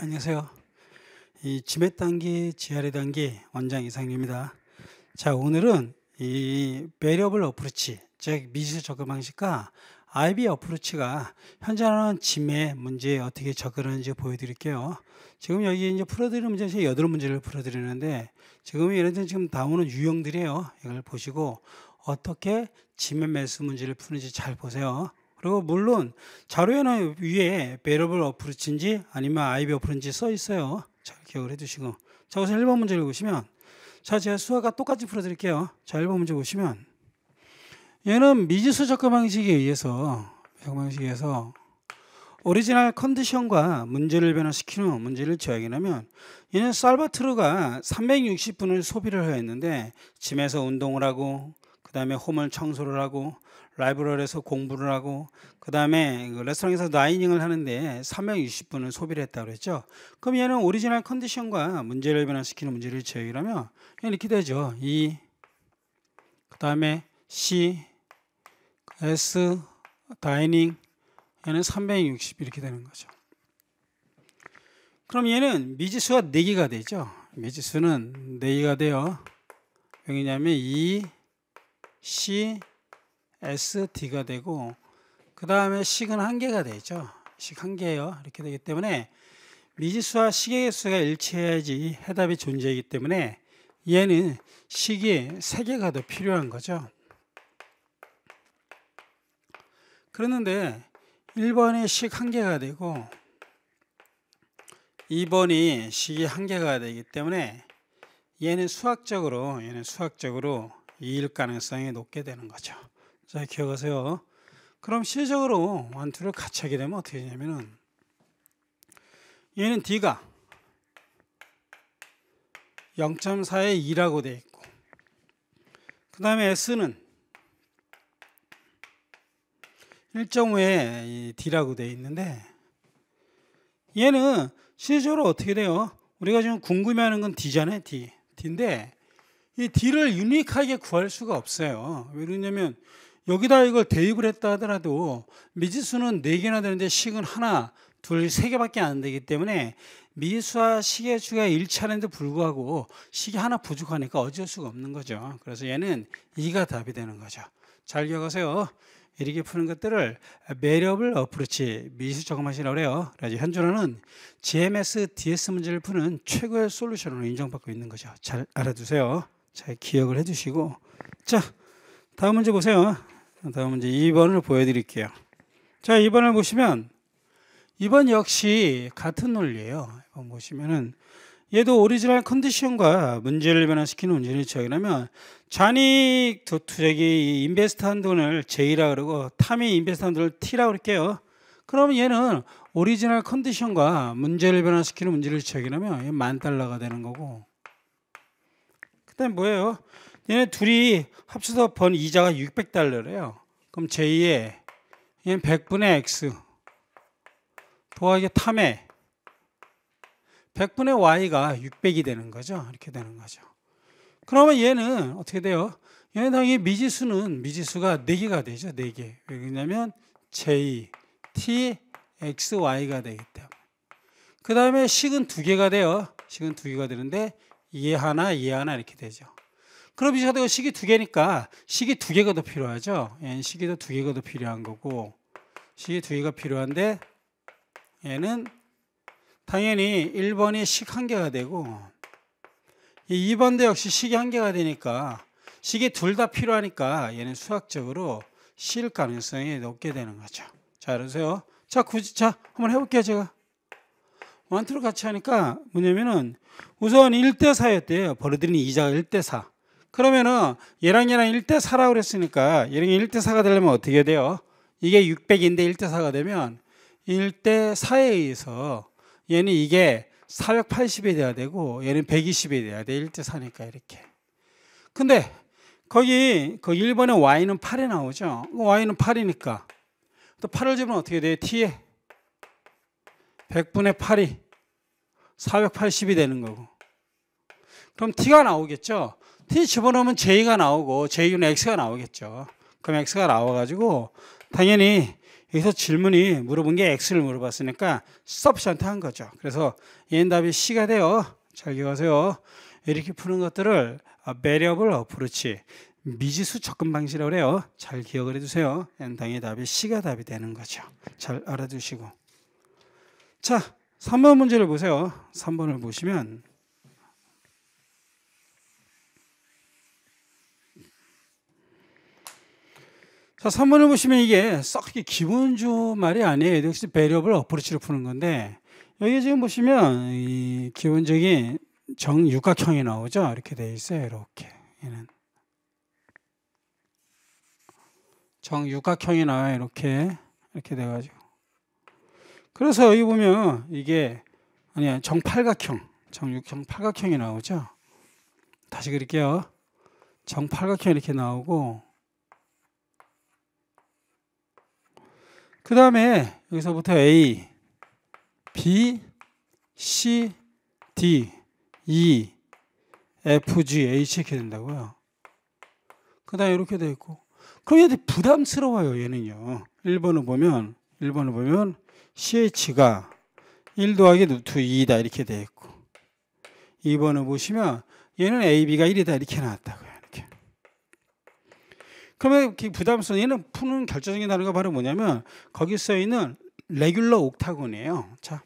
안녕하세요. 이 지렛 단기, 지하례 단기 원장 이상입니다. 자, 오늘은 이 베리어블 어프로치, 즉 미지수 접근 방식과 IB 어프로치가 현존하는 지매 문제에 어떻게 접근하는지 보여드릴게요. 지금 여기 이제 풀어드리는 문제 중에 8문제를 풀어드리는데 지금 예를 들어 지금 나오는 유형들이에요. 이걸 보시고 어떻게 지매 매수 문제를 푸는지 잘 보세요. 그리고 물론 자료에는 위에 베리어블 어프로치인지 아니면 IB 어프로치인지 써 있어요. 잘 기억을 해두시고. 자, 우선 1번 문제를 보시면, 자, 제가 수학과 똑같이 풀어드릴게요. 자, 1번 문제 보시면, 얘는 미지수 접근 방식에 의해서 오리지널 컨디션과 문제를 변화시키는 후 문제를 지어야하면, 얘는 살바트르가 360분을 소비를 하였는데 짐에서 운동을 하고, 그 다음에 홈을 청소를 하고, 라이브러리에서 공부를 하고, 그 다음에 레스토랑에서 다이닝을 하는데 360분을 소비를 했다고 그랬죠. 그럼 얘는 오리지널 컨디션과 문제를 변화시키는 문제를 지어야하면 이렇게 되죠. E, 그 다음에 C, S, 다이닝, 얘는 360 이렇게 되는 거죠. 그럼 얘는 미지수가 4개가 되죠. 미지수는 4개가 돼요. 왜냐하면 E, C, S, D가 되고, 그 다음에 식은 1개가 되죠. 식 1개예요. 이렇게 되기 때문에 미지수와 식의 개수가 일치해야지 해답이 존재하기 때문에 얘는 식이 3개가 더 필요한 거죠. 그랬는데 1번이 식 1개가 되고 2번이 식이 1개가 되기 때문에 얘는 수학적으로 이일 가능성이 높게 되는 거죠. 자, 기억하세요. 그럼 실질적으로 원투를 같이 하게 되면 어떻게 되냐면은 얘는 D가 0.4에 2라고 되어 있고, 그 다음에 S는 1.5에 D라고 되어 있는데 얘는 실질적으로 어떻게 돼요? 우리가 지금 궁금해하는 건 D잖아요. D인데 이 D를 유니크하게 구할 수가 없어요. 왜 그러냐면 여기다 이걸 대입을 했다 하더라도 미지수는 4개나 되는데 식은 하나, 둘, 3개밖에 안 되기 때문에 미지수와 식의 수가 일치하는데 불구하고 식이 하나 부족하니까 어쩔 수가 없는 거죠. 그래서 얘는 2가 답이 되는 거죠. 잘 기억하세요. 이렇게 푸는 것들을 베리어블 어프로치, 미지수 접근 방식이라고 해요. 그래서 현존하는 GMS, DS 문제를 푸는 최고의 솔루션으로 인정받고 있는 거죠. 잘 알아두세요. 잘 기억을 해주시고, 자, 다음 문제 보세요. 다음 문제 2번을 보여드릴게요. 자, 2번을 보시면 2번 역시 같은 논리예요. 2번 보시면은 얘도 오리지널 컨디션과 문제를 변화시키는 문제를 지어야하면 잔익 투자기 인베스트한 돈을 J라 그러고 탐이 인베스트한 돈을 T라 그럴게요. 그러면 얘는 오리지널 컨디션과 문제를 변화시키는 문제를 지어야하면 $10,000가 되는 거고, 그다음에 뭐예요? 얘네 둘이 합쳐서 번 이자가 $600래요. 그럼 J의 얘는 100분의 X 더하기 탐의 100분의 Y가 600이 되는 거죠. 이렇게 되는 거죠. 그러면 얘는 어떻게 돼요? 얘는 당연히 미지수가 4개가 되죠. 4개. 왜 그러냐면 J, T, X, Y가 되기 때문에. 그 다음에 식은 2개가 돼요. 식은 2개가 되는데 얘 하나 이렇게 되죠. 그럼 미지수가 되고 식이 2개니까 식이 2개가 더 필요하죠. 얘는 식이 더 2개가 더 필요한 거고, 식이 2개가 필요한데 얘는 당연히 1번이 식 1개가 되고 2번도 역시 식이 1개가 되니까 식이 둘 다 필요하니까 얘는 수학적으로 C일 가능성이 높게 되는 거죠. 자, 그러세요. 자, 한번 해볼게요. 제가 원투를 같이 하니까 뭐냐면은 우선 1대4였대요. 벌어들인 이자가 1대4. 그러면은 얘랑 1대4라고 그랬으니까 얘랑 1대4가 되려면 어떻게 돼요? 이게 600인데 1대4가 되면 1대4에 의해서 얘는 이게 480이 돼야 되고 얘는 120이 돼야 돼. 1대4니까 이렇게. 근데 거기 그 1번에 Y는 8이 나오죠. Y는 8이니까 또 8을 집으면 어떻게 돼요? T에 100분의 8이 480이 되는 거고, 그럼 T가 나오겠죠. T 집어넣으면 J가 나오고 J는 X가 나오겠죠. 그럼 X가 나와가지고 당연히 여기서 질문이 물어본 게 X를 물어봤으니까 sufficient 한 거죠. 그래서 얘는 답이 C가 돼요. 잘 기억하세요. 이렇게 푸는 것들을 variable approach, 미지수 접근 방식이라고 해요. 잘 기억을 해두세요. 당연히 답이 C가 답이 되는 거죠. 잘 알아두시고. 자, 3번 문제를 보세요. 3번을 보시면 자, 3번을 보시면 이게 썩 기본주 말이 아니에요. 역시 variable approach로 푸는 건데 여기 지금 보시면 이 기본적인 정육각형이 나오죠. 이렇게 돼 있어요. 이렇게 얘는 정육각형이 나와요. 이렇게 돼가지고 그래서 여기 보면 이게 아니야 정팔각형, 정팔각형이 나오죠. 다시 그릴게요. 정팔각형 이렇게 나오고 그 다음에 여기서부터 A, B, C, D, E, F, G, H 이렇게 된다고요. 그 다음에 이렇게 돼 있고 그럼 얘들 부담스러워요. 얘는요. 1번을 보면 CH가 1 더하기 루트 2다 이렇게 돼 있고 2번을 보시면 얘는 AB가 1이다 이렇게 나왔다고요. 이렇게. 그러면 부담스러운 얘는 푸는 결정적인 단어가 바로 뭐냐면 거기 써 있는 레귤러 옥타곤이에요. 자,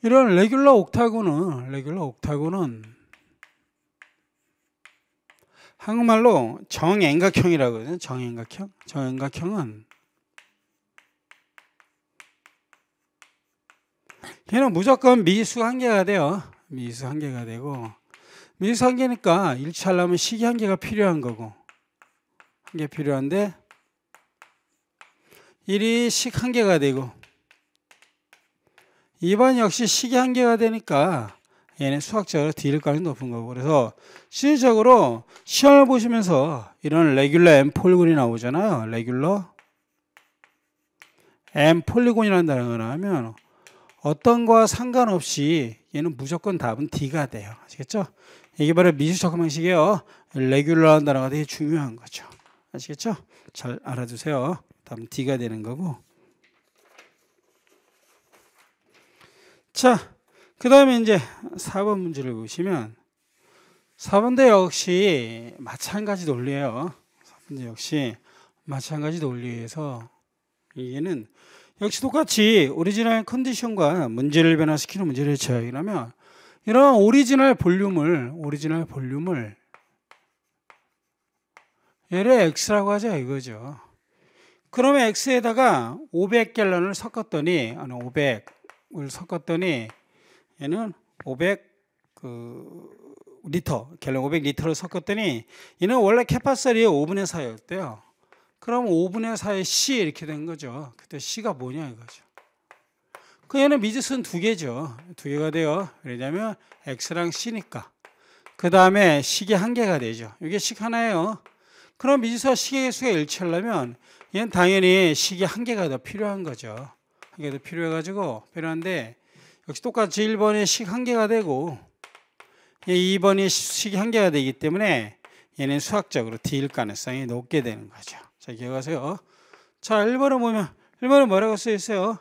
이런 레귤러 옥타곤은 한국말로 정행각형이라고 하거든요. 정행각형. 정행각형은 얘는 무조건 미지수 한 개가 돼요. 미지수 한 개가 되고 미지수 한 개니까 일치하려면 식이 한 개가 필요한 거고 한 개 필요한데 1이 식 한 개가 되고 2번 역시 식이 한 개가 되니까 얘는 수학적으로 D일 가능성이 높은 거고 그래서 실질적으로 시험을 보시면서 이런 레귤러 M 폴리곤이 나오잖아요. 레귤러 M 폴리곤이라는 단어가 나오면 어떤 거와 상관없이 얘는 무조건 답은 D가 돼요. 아시겠죠? 이게 바로 미지수 접근 방식이에요. 레귤러라는 단어가 되게 중요한 거죠. 아시겠죠? 잘 알아두세요. 답은 D가 되는 거고. 자, 그 다음에 이제 4번 문제를 보시면 4번도 역시 마찬가지 논리예요. 4번도 역시 마찬가지 논리에서 얘는 역시 똑같이 오리지널 컨디션과 문제를 변화시키는 문제를 제약이라면 이런 오리지널 볼륨을 얘를 X라고 하자 이거죠. 그러면 X에다가 500갤런을 섞었더니 500을 섞었더니 얘는 500 갤런 500리터를 섞었더니 얘는 원래 캐파시티의 5분의 4였대요. 그럼 5분의 4의 C 이렇게 된 거죠. 그때 C가 뭐냐 이거죠. 그 얘는 미지수는 두 개죠. 두 개가 돼요. 왜냐면 X랑 C니까. 그 다음에 식이 한 개가 되죠. 이게 식 하나예요. 그럼 미지수와 식의 수가 일치하려면 얘는 당연히 식이 한 개가 더 필요한 거죠. 한 개가 더 필요한데 역시 똑같이 1번이 식 한 개가 되고 2번이 식이 한 개가 되기 때문에 얘는 수학적으로 D일 가능성이 높게 되는 거죠. 자, 기억하세요. 자, 1번을 보면 1번은 뭐라고 써 있어요?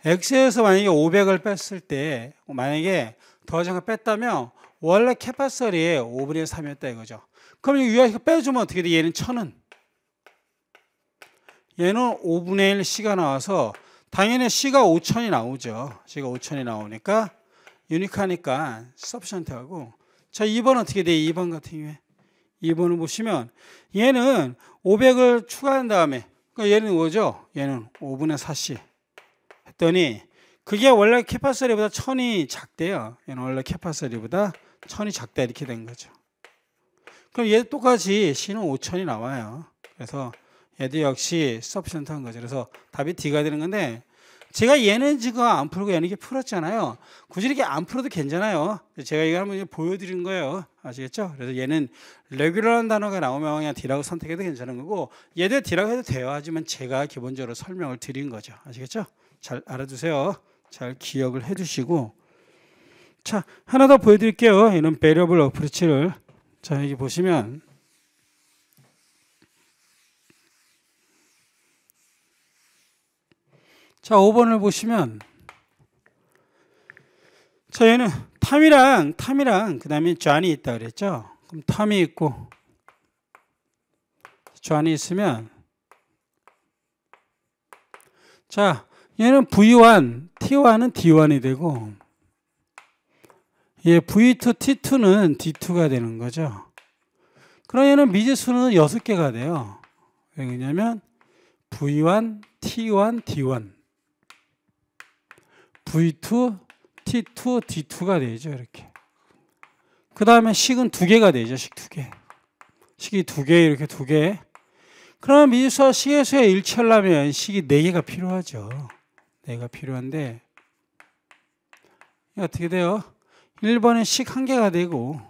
X에서 만약에 500을 뺐을 때 만약에 더하장을 뺐다면 원래 캐파시티의 5분의 3이었다 이거죠. 그럼 위에서 빼주면 어떻게 돼? 얘는 1000은 얘는 5분의 1 C가 나와서 당연히 C가 5000이 나오죠. C가 5000이 나오니까 유니크하니까 서피션트하고 자 2번 어떻게 돼? 2번 같은 경우에 2번을 보시면 얘는 500을 추가한 다음에 그러니까 얘는 뭐죠? 얘는 5분의 4C 했더니 그게 원래 캐파시티보다 1000이 작대요. 얘는 원래 캐파시티보다 1000이 작다 이렇게 된 거죠. 그럼 얘 똑같이 C는 5000이 나와요. 그래서 얘도 역시 서피션트한 거죠. 그래서 답이 D가 되는 건데 제가 얘는 지금 안 풀고 얘는 이렇게 풀었잖아요. 굳이 이렇게 안 풀어도 괜찮아요. 제가 이거 한번 보여드린 거예요. 아시겠죠? 그래서 얘는 레귤러라는 단어가 나오면 그냥 D라고 선택해도 괜찮은 거고 얘도 D라고 해도 돼요. 하지만 제가 기본적으로 설명을 드린 거죠. 아시겠죠? 잘 알아두세요. 잘 기억을 해두시고 자 하나 더 보여드릴게요. 얘는 베리어블 어프로치를 자 여기 보시면 자, 5번을 보시면 자, 얘는 탐이랑 그 다음에 존이 있다 그랬죠. 그럼 탐이 있고 존이 있으면 자, 얘는 V1, T1은 D1이 되고 얘 V2, T2는 D2가 되는 거죠. 그럼 얘는 미지수는 6개가 돼요. 왜 그러냐면 V1, T1, D1 V2, T2, D2가 되죠. 이렇게. 그 다음에 식은 2개가 되죠. 식 2개. 식이 2개, 이렇게 2개. 그러면 미지수와 식의 수에 일치하려면 식이 4개가 필요하죠. 4개가 필요한데 어떻게 돼요? 1번에 식 1개가 되고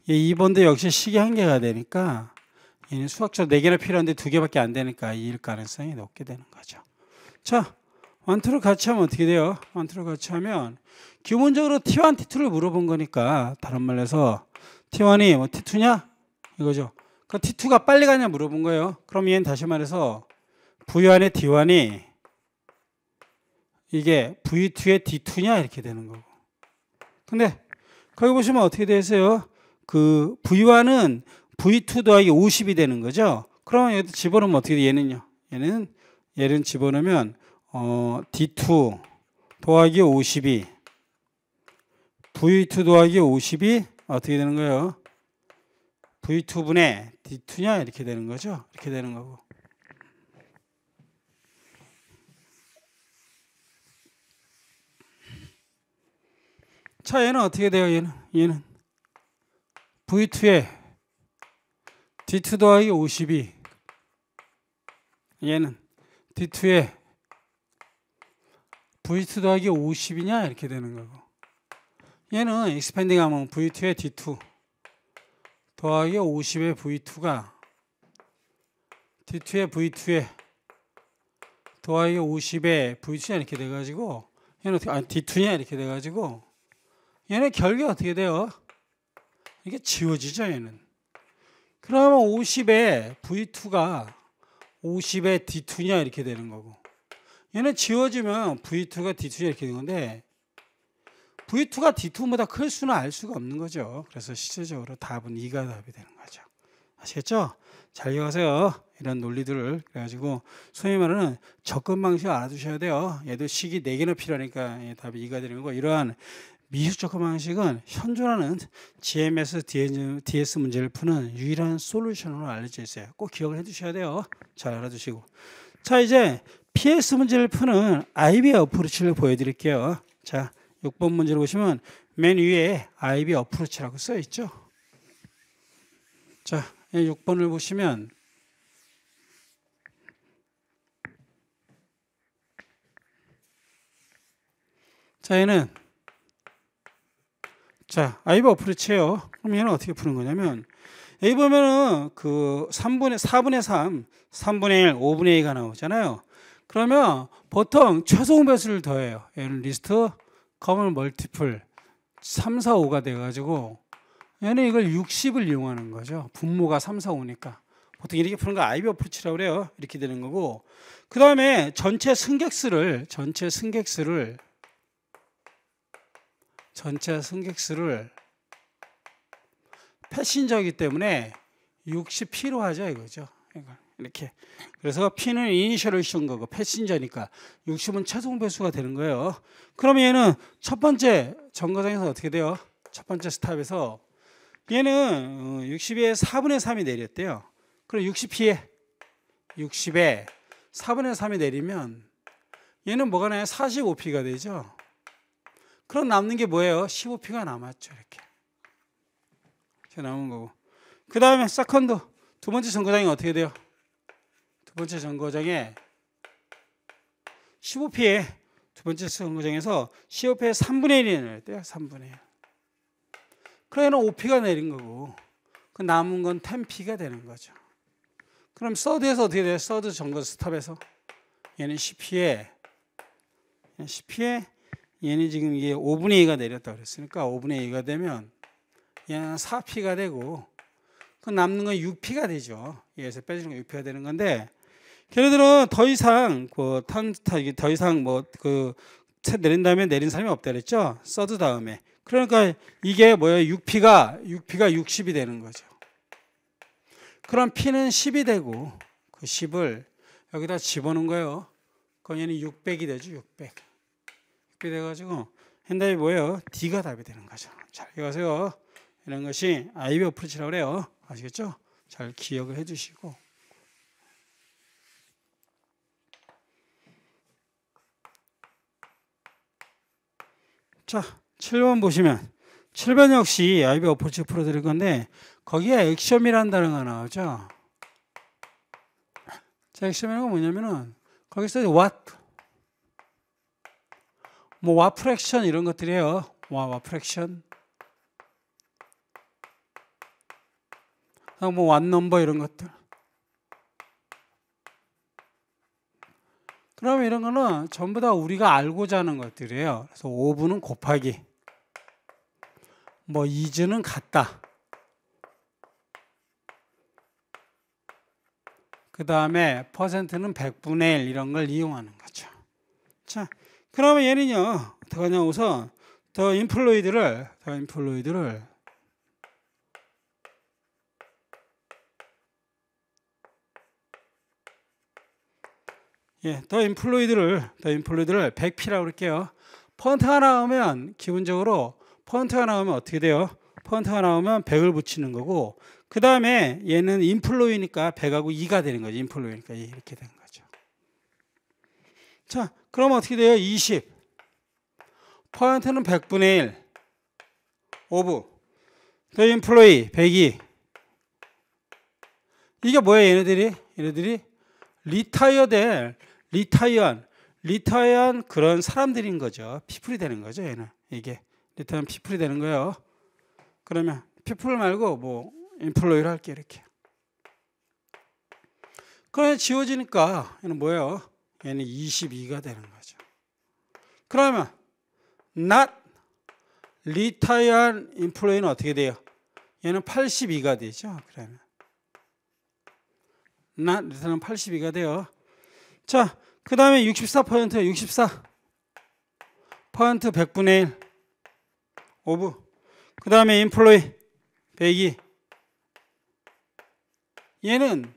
2번도 역시 식이 1개가 되니까 얘는 수학적 4개나 필요한데 2개밖에 안 되니까 이일 가능성이 높게 되는 거죠. 자, 원투를 같이 하면 어떻게 돼요? 원투를 같이 하면 기본적으로 T1, T2를 물어본 거니까 다른 말로 해서 T1이 뭐 T2냐? 이거죠. 그 T2가 빨리 가냐 물어본 거예요. 그럼 얘는 다시 말해서 V1의 D1이 이게 V2의 D2냐 이렇게 되는 거고. 근데 거기 보시면 어떻게 되세요? 그 V1은 V2 더하기 50이 되는 거죠. 그러면 여기 집어넣으면 어떻게 돼? 얘는요. 얘는 집어넣으면 D2 더하기 50이 V2 더하기 50이 어떻게 되는 거예요? V2분의 D2냐 이렇게 되는 거죠. 이렇게 되는 거고. 자, 얘는 어떻게 돼요? 얘는 V2에 D2 더하기 50이 얘는 D2에 V2 더하기 50이냐 이렇게 되는 거고. 얘는 익스펜딩 하면 V2에 D2 더하기 50의 V2가 D2의 V2에 더하기 50의 V2냐 이렇게 돼가지고 얘는 어떻게 D2냐 이렇게 돼가지고 얘는 결계 어떻게 돼요? 이게 지워지죠 얘는. 그러면 50의 V2가 50의 D2냐 이렇게 되는 거고 얘는 지워지면 V2가 D2냐 이렇게 되는 건데 V2가 D2보다 클 수는 알 수가 없는 거죠. 그래서 실제적으로 답은 2가 답이 되는 거죠. 아시겠죠? 잘 기억하세요. 이런 논리들을. 그래가지고 소위 말하는 접근 방식을 알아두셔야 돼요. 얘도 식이 4개나 필요하니까 답이 2가 되는 거고 이러한 미수 접근 방식은 현존하는 GMS, DS 문제를 푸는 유일한 솔루션으로 알려져 있어요. 꼭 기억을 해두셔야 돼요. 잘 알아두시고. 자, 이제 PS 문제를 푸는 IB 어프로치를 보여드릴게요. 자, 6번 문제를 보시면 맨 위에 IB 어프로치라고 써 있죠. 자, 6번을 보시면 자, 얘는 자, IB 어프로치예요. 그럼 얘는 어떻게 푸는 거냐면 여기 보면은 그 4분의 3, 3분의 1, 5분의 2가 나오잖아요. 그러면 보통 최소 배수를 더해요. 얘는 리스트 커먼 멀티플 3, 4, 5가 돼가지고 얘는 이걸 60을 이용하는 거죠. 분모가 3, 4, 5니까. 보통 이렇게 푸는 거 IB 어프로치라고 그래요. 이렇게 되는 거고. 그 다음에 전체 승객수를 패신저이기 때문에 60P로 하죠 이거죠. 이렇게. 그래서 P는 이니셜을 씌운 거고 패신저니까 60은 최종 배수가 되는 거예요. 그러면 얘는 첫 번째 정거장에서 어떻게 돼요? 첫 번째 스탑에서 얘는 60에 4분의 3이 내렸대요. 그럼 60에 4분의 3이 내리면 얘는 뭐가 나요? 45P가 되죠. 그럼 남는 게 뭐예요? 15P가 남았죠. 이렇게 남은 거고. 그 다음에 세컨드 두 번째 정거장이 어떻게 돼요? 두 번째 정거장에 15P에 두 번째 정거장에서 15P에 3분의 1이 내렸대요. 3분의 1. 그러면 5P가 내린 거고 그 남은 건 10P가 되는 거죠. 그럼 서드에서 어떻게 돼요? 서드 정거 스탑에서 얘는 10P에 얘는 지금 이게 5분의 2가 내렸다고 그랬으니까 5분의 2가 되면 얘는 4P가 되고 그 남는 건 6P가 되죠. 얘에서 빼주는 건 6P가 되는 건데 걔네들은 더 이상 더 이상 내린 다음에 내린 사람이 없다 그랬죠. 서드 다음에. 그러니까 이게 뭐예요? 6P가 60이 되는 거죠. 그럼 P는 10이 되고 그 10을 여기다 집어넣은 거예요. 그럼 얘는 600이 되죠. 600. 600이 돼가지고 현답이 뭐예요? D가 답이 되는 거죠. 잘 기억하세요. 이런 것이 아이비 어프로치라고 그래요. 아시겠죠? 잘 기억을 해주시고. 자, 7번 보시면 7번 역시 아이비 어프로치 풀어드릴 건데 거기에 액션이라는 단어가 나오죠. 자, 액션이라는 건 뭐냐면은 거기서 what, what fraction 이런 것들이에요. what fraction, what number 이런 것들. 그러면 이런 거는 전부 다 우리가 알고자 하는 것들이에요. 그래서 오브는 곱하기, is는 같다. 그 다음에 퍼센트는 100분의 1 이런 걸 이용하는 거죠. 자, 그러면 얘는요, 어떡하냐, 우선 더 인플로이드를 더 인플로이드를 100P라고 그럴게요. 퍼센트가 나오면 기본적으로 퍼센트가 나오면 어떻게 돼요? 퍼센트가 나오면 100을 붙이는 거고, 그 다음에 얘는 인플로이니까 100하고 2가 되는 거죠. 인플로이니까 이렇게 되는 거죠. 자, 그럼 어떻게 돼요? 20. 퍼센트는 100분의 1. 오브. 더 인플로이 102. 이게 뭐예요? 얘네들이 리타이언 그런 사람들인 거죠. 피플이 되는 거죠. 얘는 이게 리타이언 피플이 되는 거예요. 그러면 피플 말고 인플로이를 할게 이렇게. 그러면 지워지니까 얘는 뭐예요? 얘는 22가 되는 거죠. 그러면 not retired employee는 어떻게 돼요? 얘는 82가 되죠. 그러면 not retired는 82가 돼요. 자, 그 다음에 64% 100분의 1 오브. 그 다음에 employee 102. 얘는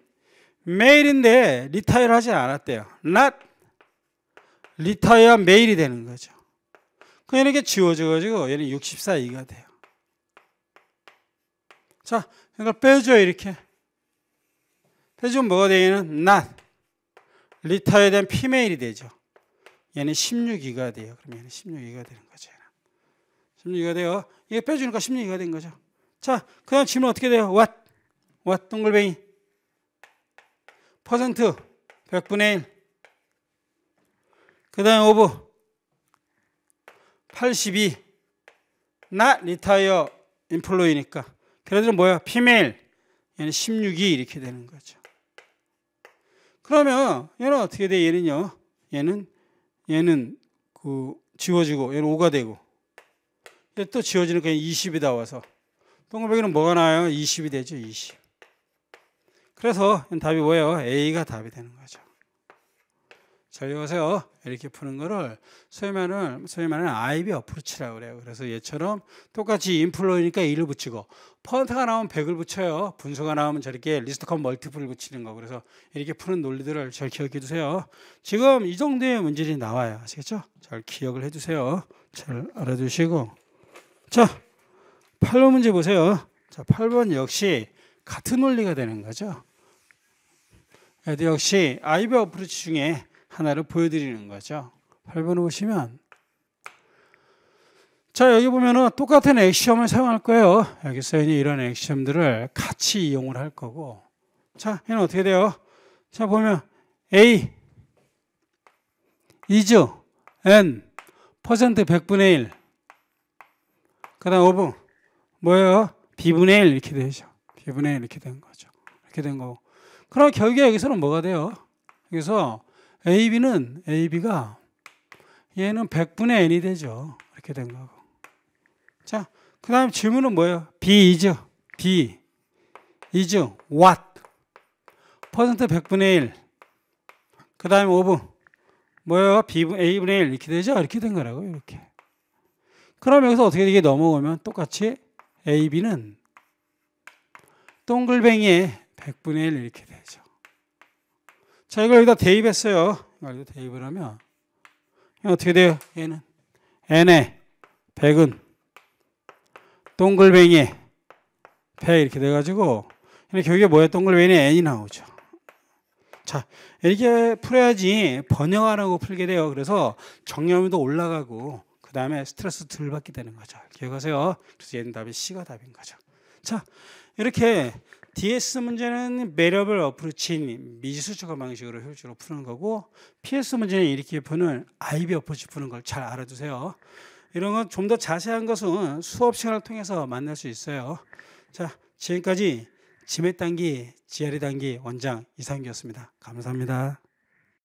메일인데 리타이어를 하지 않았대요. not retire 메일이 되는 거죠. 그러니까 이렇게 지워져가지고 얘는 64이가 돼요. 자, 이걸 빼줘요. 이렇게 빼주면 뭐가 돼요? 얘는 not retire 된 피메일이 되죠. 얘는 16이가 돼요. 그럼 얘는 16이가 되는 거죠. 16이가 돼요. 이게 빼주니까 16이가 된 거죠. 자, 그 다음 질문 어떻게 돼요? what 동글뱅이 퍼센트 100분의 1. 그 다음에 오브 82 not retire employee니까 걔네들은 뭐야? 피메일 얘는 16이 이렇게 되는 거죠. 그러면 얘는 어떻게 돼? 얘는요. 얘는 지워지고 얘는 5가 되고 얘 또 지워지니까 20이 나와서 동글뱅이는 뭐가 나와요? 20이 되죠. 20. 그래서 답이 뭐예요? A가 답이 되는 거죠. 잘 읽으세요. 이렇게 푸는 거를 소위 말하는 아이비 어프로치라고 그래요. 그래서 얘처럼 똑같이 인플로이니까 2를 붙이고 퍼센트가 나오면 100을 붙여요. 분수가 나오면 저렇게 리스트 컴 멀티플을 붙이는 거. 그래서 이렇게 푸는 논리들을 잘 기억해 두세요. 지금 이 정도의 문제들이 나와요. 아시겠죠? 잘 기억을 해두세요. 잘 알아두시고. 자, 8번 문제 보세요. 자, 8번 역시 같은 논리가 되는 거죠. 얘도 역시 아이비 어프로치 중에 하나를 보여드리는 거죠. 8번을 보시면 자, 여기 보면은 똑같은 액시엄을 사용할 거예요. 여기 써있는 이런 액시엄들을 같이 이용을 할 거고. 자, 얘는 어떻게 돼요? 자, 보면 A is n 퍼센트 100분의 1. 그 다음 오브 뭐예요? B분의 1 이렇게 되죠. B분의 1 이렇게 된 거죠. 이렇게 된 거고. 그럼 결국에 여기서는 뭐가 돼요? 여기서 AB가 얘는 100분의 n이 되죠. 이렇게 된 거고. 자, 그 다음 질문은 뭐예요? B is what? 퍼센트 100분의 1. 그 다음에 5분. 뭐예요? A분의 1 이렇게 되죠? 이렇게 된 거라고요. 이렇게. 그럼 여기서 어떻게 이게 넘어오면 똑같이 AB는 동글뱅이의 100분의 1 이렇게 되죠. 자, 이걸 여기다 대입했어요. 이걸 여기다 대입을 하면 어떻게 돼요? 얘는 n의 100은 동글뱅이의 100 이렇게 돼가지고 결국에 뭐예요? 동글뱅이의 n이 나오죠. 자, 이렇게 풀어야지 번역하라고 풀게 돼요. 그래서 정렬도 올라가고 그 다음에 스트레스 덜 받게 되는 거죠. 기억하세요. 그래서 얘는 답이 C가 답인 거죠. 자, 이렇게 DS 문제는 매력을 어프로치인 미지수 추가 방식으로 효율적으로 푸는 거고, PS 문제는 이렇게 푸는 IB 어프로치 푸는 걸 잘 알아두세요. 이런 건 좀 더 자세한 것은 수업 시간을 통해서 만날 수 있어요. 자, 지금까지 지메 단기, 지아리 단기 원장 이상규였습니다. 감사합니다.